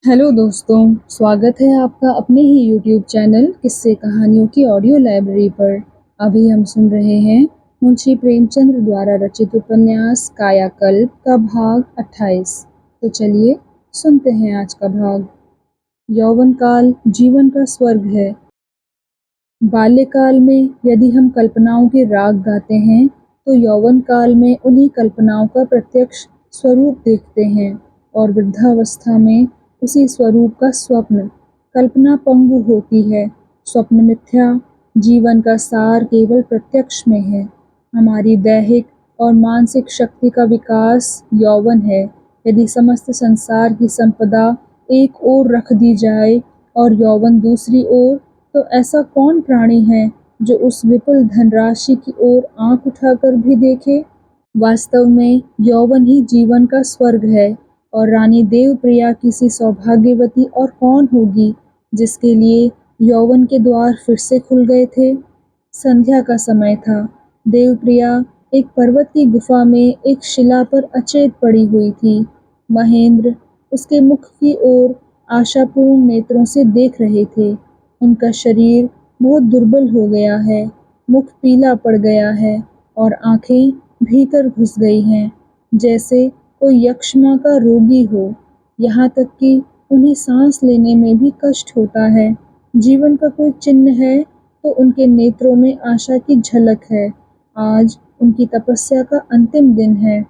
Hello दोस्तों, स्वागत है आपका अपने ही यूट्यूब चैनल किस्से कहानियों की ऑडियो लाइब्रेरी पर। अभी हम सुन रहे हैं मुंशी प्रेमचंद द्वारा रचित उपन्यास कायाकल्प का भाग 28। तो चलिए सुनते हैं आज का भाग। यौवन काल जीवन का स्वर्ग है। बाल्यकाल में यदि हम कल्पनाओं के राग गाते हैं तो यौवन काल में उन्हीं कल्पनाओं का प्रत्यक्ष स्वरूप देखते हैं और वृद्धावस्था में उसी स्वरूप का स्वप्न। कल्पना पंगु होती है, स्वप्न मिथ्या। जीवन का सार केवल प्रत्यक्ष में है। हमारी दैहिक और मानसिक शक्ति का विकास यौवन है। यदि समस्त संसार की संपदा एक ओर रख दी जाए और यौवन दूसरी ओर, तो ऐसा कौन प्राणी है जो उस विपुल धनराशि की ओर आंख उठाकर भी देखे। वास्तव में यौवन ही जीवन का स्वर्ग है और रानी देवप्रिया किसी सौभाग्यवती और कौन होगी जिसके लिए यौवन के द्वार फिर से खुल गए थे। संध्या का समय था। देवप्रिया एक पर्वत की गुफा में एक शिला पर अचेत पड़ी हुई थी। महेंद्र उसके मुख की ओर आशापूर्ण नेत्रों से देख रहे थे। उनका शरीर बहुत दुर्बल हो गया है, मुख पीला पड़ गया है और आंखें भीतर घुस गई हैं, जैसे कोई यक्ष्मा का रोगी हो। यहाँ तक कि उन्हें सांस लेने में भी कष्ट होता है। जीवन का कोई चिन्ह है तो उनके नेत्रों में आशा की झलक है। आज उनकी तपस्या का अंतिम दिन है।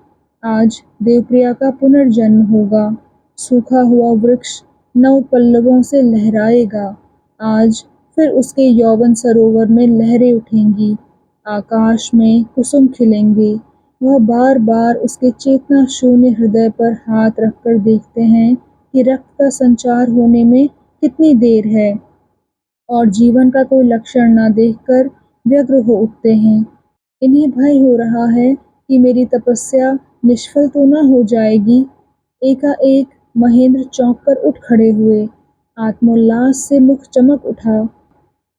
आज देवप्रिया का पुनर्जन्म होगा। सूखा हुआ वृक्ष नव पल्लवों से लहराएगा। आज फिर उसके यौवन सरोवर में लहरें उठेंगी। आकाश में कुसुम खिलेंगे। वह बार बार उसके चेतना शून्य हृदय पर हाथ रखकर देखते हैं कि रक्त का संचार होने में कितनी देर है, और जीवन का कोई लक्षण न देखकर व्यग्र हो उठते हैं। इन्हें भय हो रहा है कि मेरी तपस्या निष्फल तो न हो जाएगी। एकाएक महेंद्र चौंक कर उठ खड़े हुए। आत्मोल्लास से मुख चमक उठा।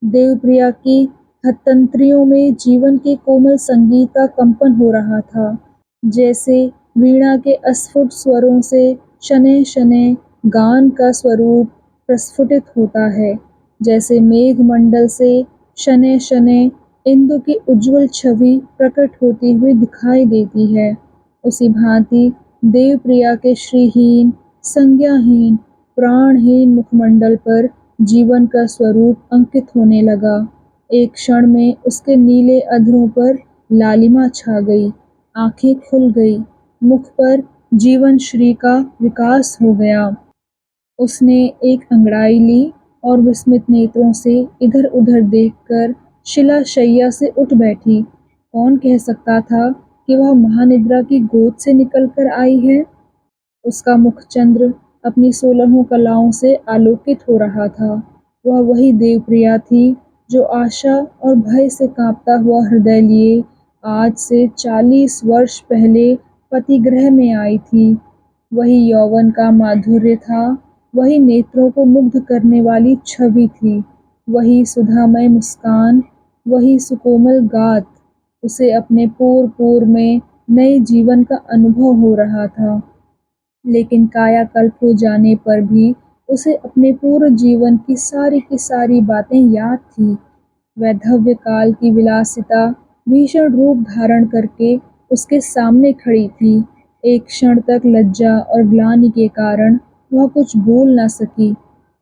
देवप्रिया की हथतंत्रियों में जीवन के कोमल संगीत का कंपन हो रहा था, जैसे वीणा के अस्फुट स्वरों से शनैः शनैः गान का स्वरूप प्रस्फुटित होता है, जैसे मेघमंडल से शनैः शनैः इंदु की उज्ज्वल छवि प्रकट होती हुई दिखाई देती है। उसी भांति देवप्रिया के श्रीहीन, संज्ञाहीन, प्राणहीन मुखमंडल पर जीवन का स्वरूप अंकित होने लगा। एक क्षण में उसके नीले अधरों पर लालिमा छा गई, आंखें खुल गई, मुख पर जीवन श्री का विकास हो गया। उसने एक अंगड़ाई ली और विस्मित नेत्रों से इधर उधर देखकर शिलाशय्या से उठ बैठी। कौन कह सकता था कि वह महानिद्रा की गोद से निकल कर आई है। उसका मुखचंद्र अपनी 16 कलाओं से आलोकित हो रहा था। वह वही देवप्रिया थी जो आशा और भय से कांपता हुआ हृदय लिए आज से 40 वर्ष पहले पतिगृह में आई थी। वही यौवन का माधुर्य था, वही नेत्रों को मुग्ध करने वाली छवि थी, वही सुधामय मुस्कान, वही सुकोमल गात। उसे अपने पोर-पोर में नए जीवन का अनुभव हो रहा था। लेकिन कायाकल्प हो जाने पर भी उसे अपने पूर्व जीवन की सारी बातें याद थी। वैधव्य काल की विलासिता भीषण रूप धारण करके उसके सामने खड़ी थी। एक क्षण तक लज्जा और ग्लानि के कारण वह कुछ बोल न सकी।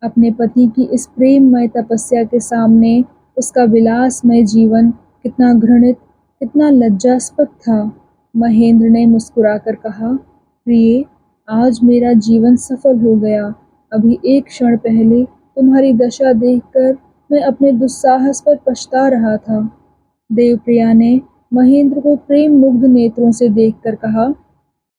अपने पति की इस प्रेममय तपस्या के सामने उसका विलासमय जीवन कितना घृणित, कितना लज्जास्पद था। महेंद्र ने मुस्कुराकर कहा, प्रिये, आज मेरा जीवन सफल हो गया। अभी एक क्षण पहले तुम्हारी दशा देखकर मैं अपने दुस्साहस पर पछता रहा था। देवप्रिया ने महेंद्र को प्रेम मुग्ध नेत्रों से देखकर कहा,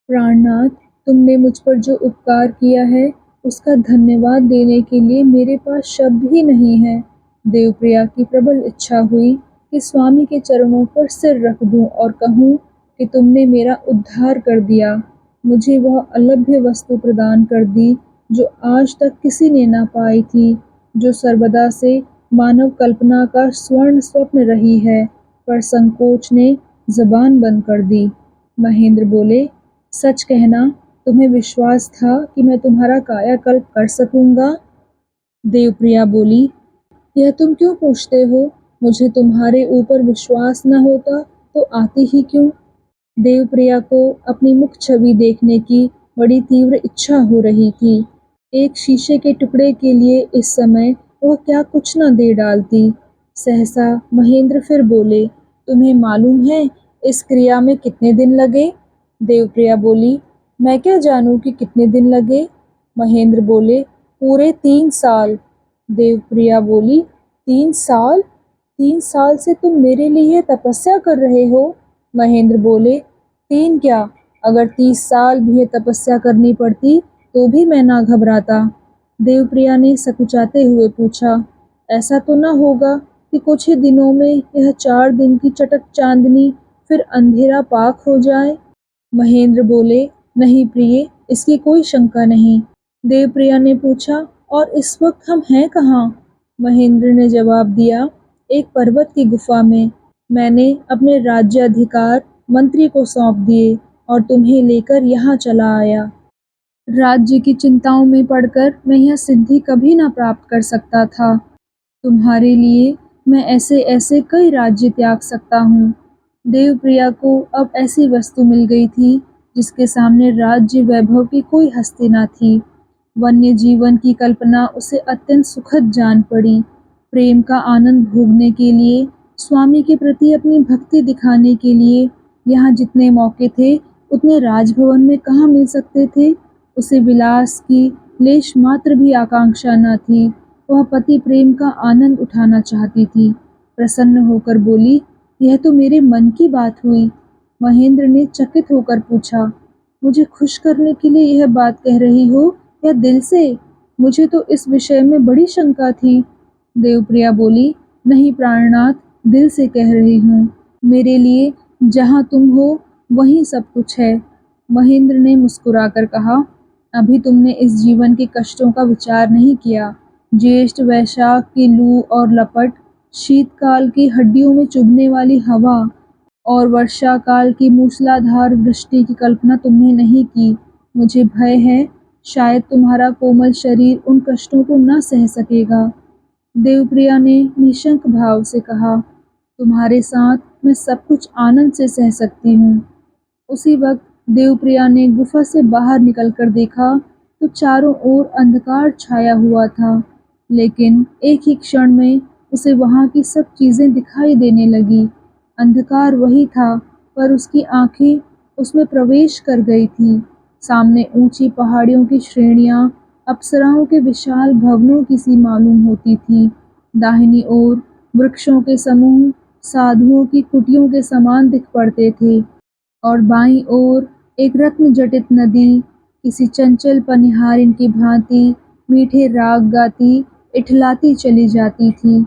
प्राणनाथ, तुमने मुझ पर जो उपकार किया है उसका धन्यवाद देने के लिए मेरे पास शब्द ही नहीं है। देवप्रिया की प्रबल इच्छा हुई कि स्वामी के चरणों पर सिर रख दूं और कहूं कि तुमने मेरा उद्धार कर दिया। मुझे वह अलभ्य वस्तु प्रदान कर दी जो आज तक किसी ने ना पाई थी, जो सर्वदा से मानव कल्पना का स्वर्ण स्वप्न रही है, पर संकोच ने जबान बंद कर दी। महेंद्र बोले, सच कहना, तुम्हें विश्वास था कि मैं तुम्हारा कायाकल्प कर सकूंगा? देवप्रिया बोली, यह तुम क्यों पूछते हो? मुझे तुम्हारे ऊपर विश्वास न होता तो आती ही क्यों? देवप्रिया को अपनी मुख छवि देखने की बड़ी तीव्र इच्छा हो रही थी। एक शीशे के टुकड़े के लिए इस समय वह क्या कुछ न दे डालती। सहसा महेंद्र फिर बोले, तुम्हें मालूम है इस क्रिया में कितने दिन लगे? देवप्रिया बोली, मैं क्या जानूं कि कितने दिन लगे? महेंद्र बोले, पूरे 3 साल। देवप्रिया बोली, 3 साल? 3 साल से तुम मेरे लिए तपस्या कर रहे हो? महेंद्र बोले, तीन क्या, अगर 30 साल भी ये तपस्या करनी पड़ती तो भी मैं ना घबराता। देवप्रिया ने सकुचाते हुए पूछा, ऐसा तो न होगा कि कुछ ही दिनों में यह 4 दिन की चटक चांदनी फिर अंधेरा पाक हो जाए? महेंद्र बोले, नहीं प्रिय, इसकी कोई शंका नहीं। देवप्रिया ने पूछा, और इस वक्त हम हैं कहाँ? महेंद्र ने जवाब दिया, एक पर्वत की गुफा में। मैंने अपने राज्याधिकार मंत्री को सौंप दिए और तुम्हें लेकर यहाँ चला आया। राज्य की चिंताओं में पड़कर मैं यह सिद्धि कभी न प्राप्त कर सकता था। तुम्हारे लिए मैं ऐसे ऐसे कई राज्य त्याग सकता हूँ। देवप्रिया को अब ऐसी वस्तु मिल गई थी जिसके सामने राज्य वैभव की कोई हस्ती न थी। वन्य जीवन की कल्पना उसे अत्यंत सुखद जान पड़ी। प्रेम का आनंद भोगने के लिए, स्वामी के प्रति अपनी भक्ति दिखाने के लिए यहाँ जितने मौके थे उतने राजभवन में कहाँ मिल सकते थे। उसे विलास की लेश मात्र भी आकांक्षा न थी। वह पति प्रेम का आनंद उठाना चाहती थी। प्रसन्न होकर बोली, यह तो मेरे मन की बात हुई। महेंद्र ने चकित होकर पूछा, मुझे खुश करने के लिए यह बात कह रही हो या दिल से? मुझे तो इस विषय में बड़ी शंका थी। देवप्रिया बोली, नहीं प्राणनाथ, दिल से कह रही हूँ। मेरे लिए जहाँ तुम हो वहीं सब कुछ है। महेंद्र ने मुस्कुराकर कहा, अभी तुमने इस जीवन के कष्टों का विचार नहीं किया। ज्येष्ठ वैशाख की लू और लपट, शीतकाल की हड्डियों में चुभने वाली हवा और वर्षा काल की मूसलाधार वृष्टि की कल्पना तुमने नहीं की। मुझे भय है, शायद तुम्हारा कोमल शरीर उन कष्टों को न सह सकेगा। देवप्रिया ने निशंक भाव से कहा, तुम्हारे साथ मैं सब कुछ आनंद से सह सकती हूँ। उसी वक्त देवप्रिया ने गुफा से बाहर निकलकर देखा तो चारों ओर अंधकार छाया हुआ था, लेकिन एक ही क्षण में उसे वहाँ की सब चीजें दिखाई देने लगी। अंधकार वही था, पर उसकी आंखें उसमें प्रवेश कर गई थी। सामने ऊंची पहाड़ियों की श्रेणियां अप्सराओं के विशाल भवनों की सी मालूम होती थी। दाहिनी ओर वृक्षों के समूह साधुओं की कुटियों के समान दिख पड़ते थे और बाईं ओर एक रत्न जटित नदी किसी चंचल पनिहारिन की भांति मीठे राग गाती इठलाती चली जाती थी।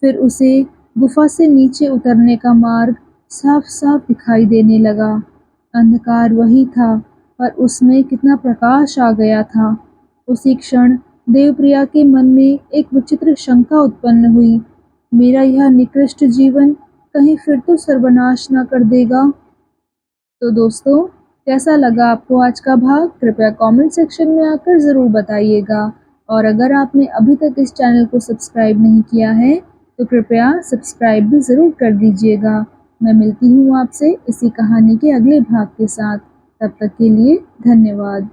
फिर उसे गुफा से नीचे उतरने का मार्ग साफ साफ दिखाई देने लगा। अंधकार वही था, पर उसमें कितना प्रकाश आ गया था। उसी क्षण देवप्रिया के मन में एक विचित्र शंका उत्पन्न हुई, मेरा यह निकृष्ट जीवन कहीं फिर तो सर्वनाश न कर देगा। तो दोस्तों, कैसा लगा आपको आज का भाग? कृपया कमेंट सेक्शन में आकर ज़रूर बताइएगा। और अगर आपने अभी तक इस चैनल को सब्सक्राइब नहीं किया है तो कृपया सब्सक्राइब भी ज़रूर कर दीजिएगा। मैं मिलती हूँ आपसे इसी कहानी के अगले भाग के साथ। तब तक के लिए धन्यवाद।